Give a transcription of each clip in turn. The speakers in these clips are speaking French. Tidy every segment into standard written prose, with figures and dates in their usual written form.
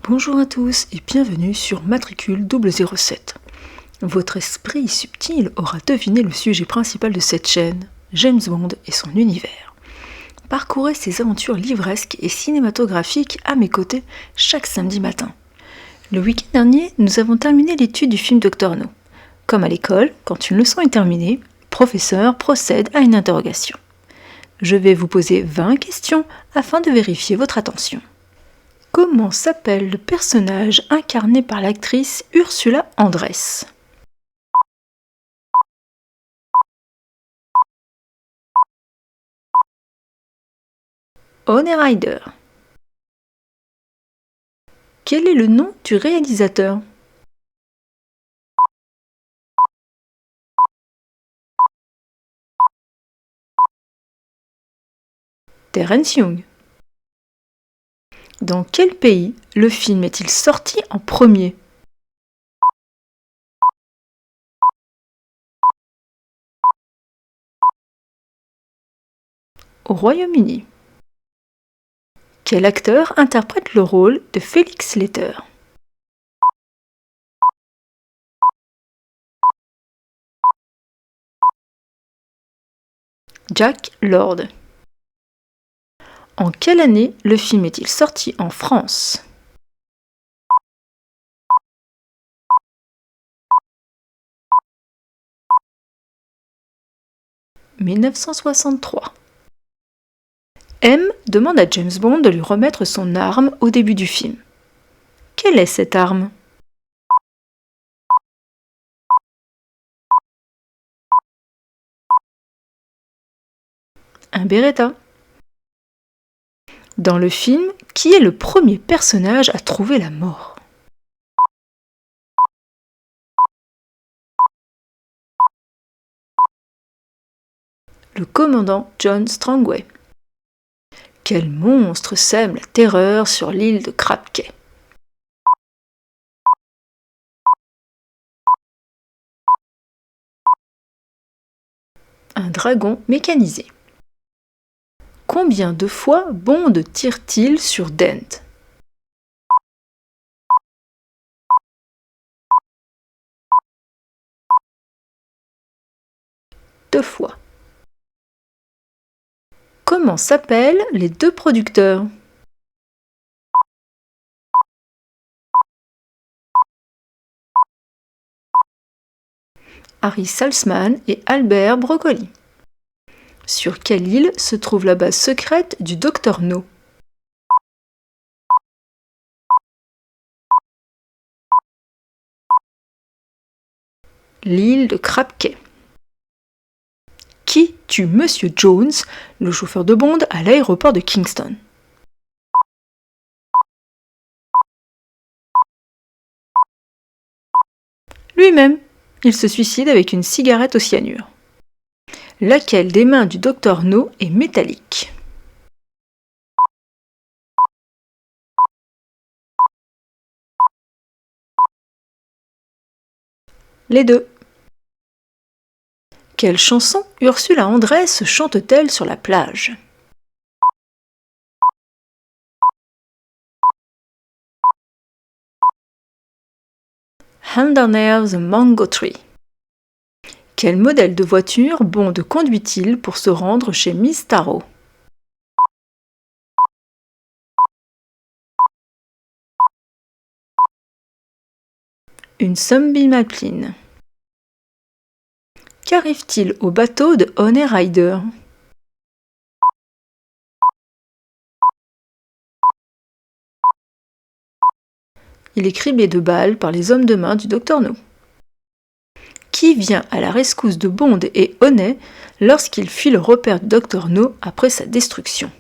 Bonjour à tous et bienvenue sur Matricule 007. Votre esprit subtil aura deviné le sujet principal de cette chaîne, James Bond et son univers. Parcourez ses aventures livresques et cinématographiques à mes côtés chaque samedi matin. Le week-end dernier, nous avons terminé l'étude du film Dr No. Comme à l'école, quand une leçon est terminée, le professeur procède à une interrogation. Je vais vous poser 20 questions afin de vérifier votre attention. Comment s'appelle le personnage incarné par l'actrice Ursula Andress ? Honey Rider. Quel est le nom du réalisateur ? Terence Young. Dans quel pays le film est-il sorti en premier ? Au Royaume-Uni. Quel acteur interprète le rôle de Felix Leiter ? Jack Lord. En quelle année le film est-il sorti en France ? « 1963. M demande à James Bond de lui remettre son arme au début du film. Quelle est cette arme ? Un Beretta. Dans le film, qui est le premier personnage à trouver la mort ? Le commandant John Strangway. Quel monstre sème la terreur sur l'île de Crab Cay ? Un dragon mécanisé. Combien de fois Bond tire-t-il sur Dent ? Deux fois. Comment s'appellent les deux producteurs ? Harry Saltzman et Albert Broccoli. Sur quelle île se trouve la base secrète du Dr No ? L'île de Crab Cay. Qui tue Monsieur Jones, le chauffeur de Bond, à l'aéroport de Kingston ? Lui-même, il se suicide avec une cigarette au cyanure. Laquelle des mains du Dr No est métallique ? Les deux. Quelle chanson Ursula Andress chante-t-elle sur la plage ? Underneath the Mango Tree. Quel modèle de voiture Bond conduit-il pour se rendre chez Miss Tarot ? Une Sunbeam Alpine. Qu'arrive-t-il au bateau de Honey Rider ? Il est criblé de balles par les hommes de main du Dr No. Qui vient à la rescousse de Bond et Honey lorsqu'il fuit le repère du Dr No après sa destruction ?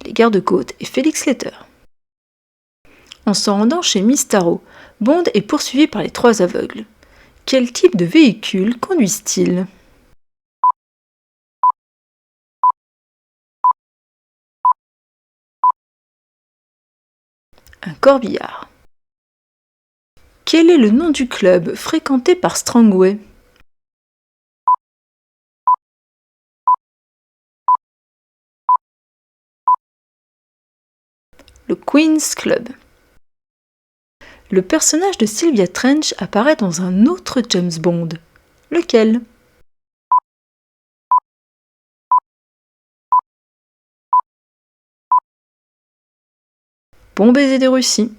Les gardes-côtes et Felix Leiter. En se rendant chez Miss Tarot, Bond est poursuivi par les trois aveugles. Quel type de véhicule conduisent-ils ? Un corbillard. Quel est le nom du club fréquenté par Strangway ? le Queen's Club. Le personnage de Sylvia Trench apparaît dans un autre James Bond. Lequel ? Bon baiser de Russie.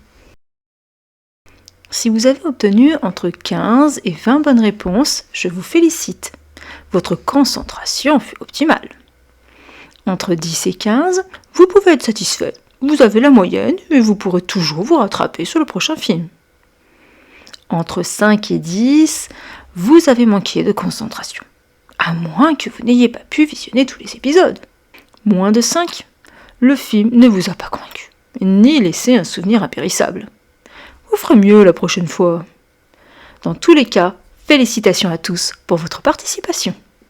Si vous avez obtenu entre 15 et 20 bonnes réponses, je vous félicite. Votre concentration fut optimale. Entre 10 et 15, vous pouvez être satisfait. Vous avez la moyenne et vous pourrez toujours vous rattraper sur le prochain film. Entre 5 et 10, vous avez manqué de concentration. À moins que vous n'ayez pas pu visionner tous les épisodes. Moins de 5, le film ne vous a pas convaincu, ni laissé un souvenir impérissable. Vous ferez mieux la prochaine fois. Dans tous les cas, félicitations à tous pour votre participation.